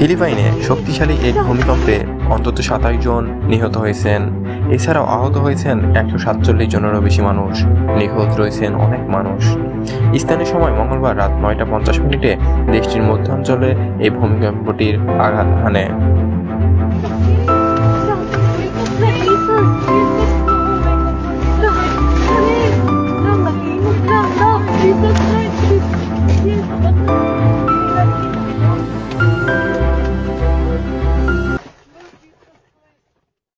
ফিলিপাইনে শক্তিশালী এক ভূমিকম্পে অন্তত 27 জন নিহত হয়েছেন। এছাড়াও আহত হয়েছেন 147 জনেরও বেশি মানুষ। নিখোঁজ রয়েছেন অনেক মানুষ। স্থানীয় সময় মঙ্গলবার রাত 9টা 50 মিনিটে দেশটির মধ্যাঞ্চলে এই ভূমিকম্পটির আঘাত হানে।